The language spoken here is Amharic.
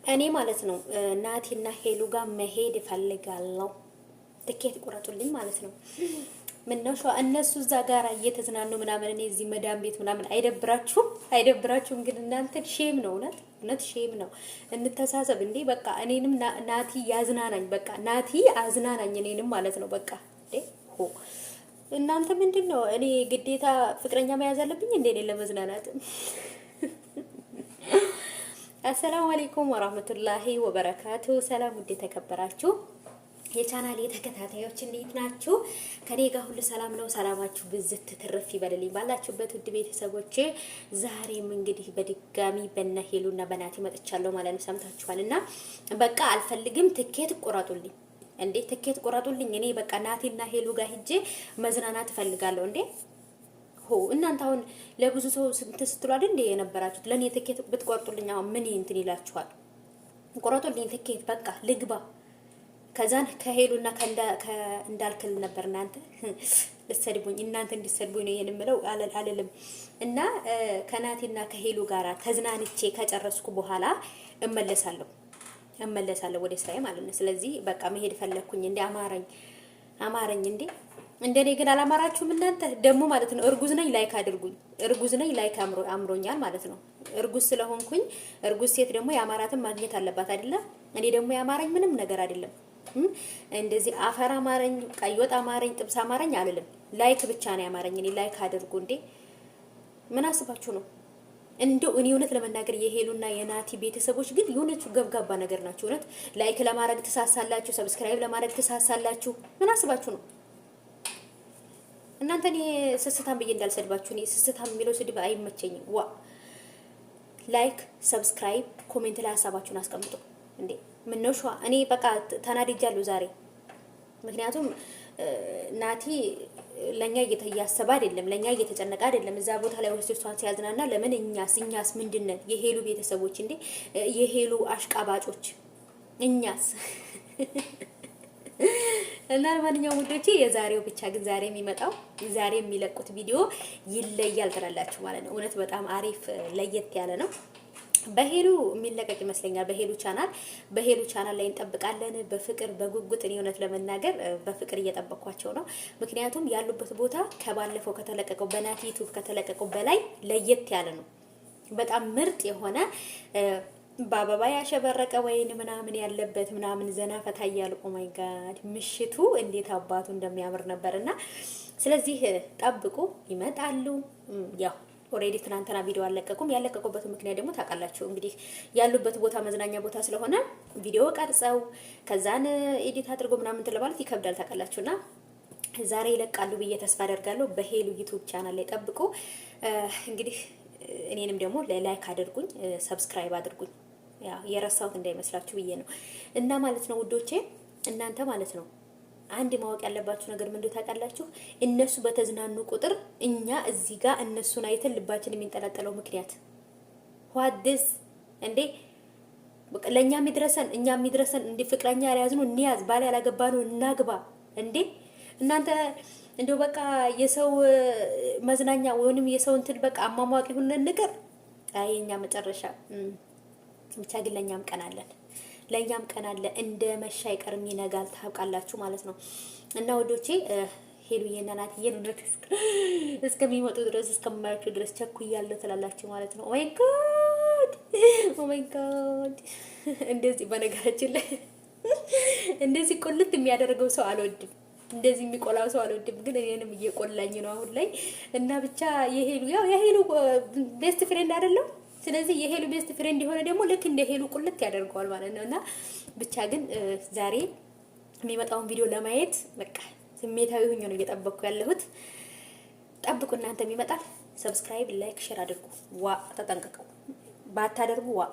እኔ ማለት ነው ናቲና ሄሉ ጋር መሄድ እፈልጋለሁ። ትኬት ቁረጡልኝ ማለት ነው። ምን ነው እነሱ እዛ ጋር እየተዝናኑ ምናምን እኔ እዚህ መዳም ቤት ምናምን አይደብራችሁም? አይደብራችሁም? ግን እናንተ ሼም ነው እውነት ሼም ነው። እንተሳሰብ እንዴ! በቃ እኔንም ናቲ ያዝናናኝ። በቃ ናቲ አዝናናኝ እኔንም ማለት ነው። በቃ እንዴ ሆ እናንተ ምንድነው? እኔ ግዴታ ፍቅረኛ መያዝ አለብኝ እንዴ ለመዝናናት? አሰላሙ አለይኩም ወራህመቱላሂ ወበረካቱ። ሰላም ውድ ተከበራችሁ የቻናሌ ተከታታዮች እንዴት ናችሁ? ከኔ ጋር ሁሉ ሰላም ነው። ሰላማችሁ ብዝት ትርፍ ይበልልኝ ባላችሁበት ውድ ቤተሰቦቼ። ዛሬም እንግዲህ በድጋሚ በእነ ሄሉና በናቲ መጥቻለሁ ማለት ነው። ሰምታችኋልና በቃ አልፈልግም፣ ትኬት ቁረጡልኝ እንዴ! ትኬት ቁረጡልኝ። እኔ በቃ ናቲና ሄሉ ጋር ሂጄ መዝናናት እፈልጋለሁ እንዴ! እናንተ አሁን ለብዙ ሰው ስትሉ አይደል እንደ የነበራችሁት? ለኔ ትኬት ብትቆርጡልኝ አሁን ምን እንትን ይላችኋል? ቆርጡልኝ ትኬት በቃ ልግባ። ከዛን ከሄሉና እንዳልክል ነበር እናንተ ልትሰድቡኝ፣ እናንተ እንድትሰድቡኝ ነው የምለው አልልም። እና ከናቲና ከሄሉ ጋራ ተዝናንቼ ከጨረስኩ በኋላ እመለሳለሁ ወደ ስራዬ ማለት ነው። ስለዚህ በቃ መሄድ ፈለኩኝ። እንደ አማረኝ እንዴ! እንደኔ ግን አላማራችሁም እናንተ ደግሞ ማለት ነው። እርጉዝ ነኝ ላይክ አድርጉኝ። እርጉዝ ነኝ ላይክ አምሮኛል ማለት ነው። እርጉዝ ስለሆንኩኝ እርጉዝ ሴት ደግሞ ያማራትን ማግኘት አለባት አይደለም? እኔ ደግሞ ያማረኝ ምንም ነገር አይደለም። እንደዚህ አፈር አማረኝ፣ ቀይ ወጥ አማረኝ፣ ጥብስ አማረኝ አልልም። ላይክ ብቻ ነው ያማረኝ። እኔ ላይክ አድርጉ እንዴ! ምን አስባችሁ ነው? እንደው እኔ እውነት ለመናገር የሄሉና የናቲ ቤተሰቦች ግን የሆነች ገብጋባ ነገር ናቸው። እውነት ላይክ ለማድረግ ተሳሳላችሁ፣ ሰብስክራይብ ለማድረግ ተሳሳላችሁ። ምን አስባችሁ ነው? እናንተ እኔ ስስታም ብዬ እንዳልሰድባችሁ፣ እኔ ስስታም የሚለው ስድብ አይመቸኝም። ዋ ላይክ፣ ሰብስክራይብ፣ ኮሜንት ላይ ሀሳባችሁን አስቀምጡ እንዴ! ምን ነው ሸዋ እኔ በቃ ተናድጃለሁ ዛሬ። ምክንያቱም ናቲ ለኛ እያሰበ አይደለም፣ ለኛ እየተጨነቀ አይደለም። እዛ ቦታ ላይ ወስዶ እሷን ሲያዝናና ለምን እኛስ ምንድነን? የሄሉ ቤተሰቦች እንዴ፣ የሄሉ አሽቃባጮች እኛስ እና ለማንኛውም ውዶቼ የዛሬው ብቻ ግን ዛሬ የሚመጣው ዛሬ የሚለቁት ቪዲዮ ይለያል ትላላችሁ ማለት ነው። እውነት በጣም አሪፍ ለየት ያለ ነው። በሄሉ የሚለቀቅ ይመስለኛል። በሄሉ ቻናል ላይ እንጠብቃለን። በፍቅር በጉጉት እኔ እውነት ለመናገር በፍቅር እየጠበቅኳቸው ነው። ምክንያቱም ያሉበት ቦታ ከባለፈው ከተለቀቀው በናቲ ዩቲዩብ ከተለቀቀው በላይ ለየት ያለ ነው። በጣም ምርጥ የሆነ በአበባ ያሸበረቀ ወይን ምናምን ያለበት ምናምን ዘና ፈታ እያሉ ኦ ማይ ጋድ ምሽቱ እንዴት አባቱ እንደሚያምር ነበርና ስለዚህ ጠብቁ፣ ይመጣሉ። ያው ኦሬዲ ትናንትና ቪዲዮ አለቀቁም። ያለቀቁበት ምክንያት ደግሞ ታውቃላችሁ እንግዲህ ያሉበት ቦታ መዝናኛ ቦታ ስለሆነ ቪዲዮ ቀርጸው ከዛን ኤዲት አድርጎ ምናምን ለማለት ይከብዳል ታውቃላችሁና ዛሬ ይለቃሉ ብዬ ተስፋ አደርጋለሁ። በሄሉ ዩቲዩብ ቻናል ላይ ጠብቁ። እንግዲህ እኔንም ደግሞ ላይክ አድርጉኝ፣ ሰብስክራይብ አድርጉኝ። ያ የረሳሁት እንዳይመስላችሁ ብዬ ነው። እና ማለት ነው ውዶቼ እናንተ ማለት ነው አንድ ማወቅ ያለባችሁ ነገር ምንድነው ታውቃላችሁ? እነሱ በተዝናኑ ቁጥር እኛ እዚህ ጋር እነሱን አይተን ልባችን የሚንጠለጠለው ምክንያት ዋትስ እንዴ ለኛ የሚድረሰን እንዴ ፍቅረኛ ያልያዝነው እንያዝ፣ ባል ያላገባነው እናግባ እንዴ! እናንተ እንደው በቃ የሰው መዝናኛ ወይንም የሰው እንትን በቃ አሟሟቂ ሆነ ነገር አይኛ መጨረሻ ብቻ ግን ለኛም ቀን አለ እንደ መሻ አይቀርም ይነጋል ታውቃላችሁ ማለት ነው። እና ወዶቼ ሄሉዬና ናቲዬን ነው እስከሚመጡ ድረስ እስከማያችሁ ድረስ ቸኩያለሁ ትላላችሁ ማለት ነው። ኦ ማይ ጋድ እንደዚህ በነገራችን ላይ እንደዚህ ቁልት የሚያደርገው ሰው አልወድም። እንደዚህ የሚቆላው ሰው አልወድም። ግን እኔንም እየቆላኝ ነው አሁን ላይ። እና ብቻ የሄሉ ቤስት ፍሬንድ አይደለም። ስለዚህ የሄሉ ቤስት ፍሬንድ የሆነ ደግሞ ልክ እንደ ሄሉ ቁልት ያደርገዋል ማለት ነውና ብቻ ግን ዛሬ የሚመጣውን ቪዲዮ ለማየት በቃ ስሜታዊ ሆኜ ነው እየጠበቅኩ ያለሁት። ጠብቁ፣ እናንተም ይመጣል። ሰብስክራይብ፣ ላይክ፣ ሼር አድርጉ። ዋ ተጠንቀቁ፣ ባታደርጉ ዋ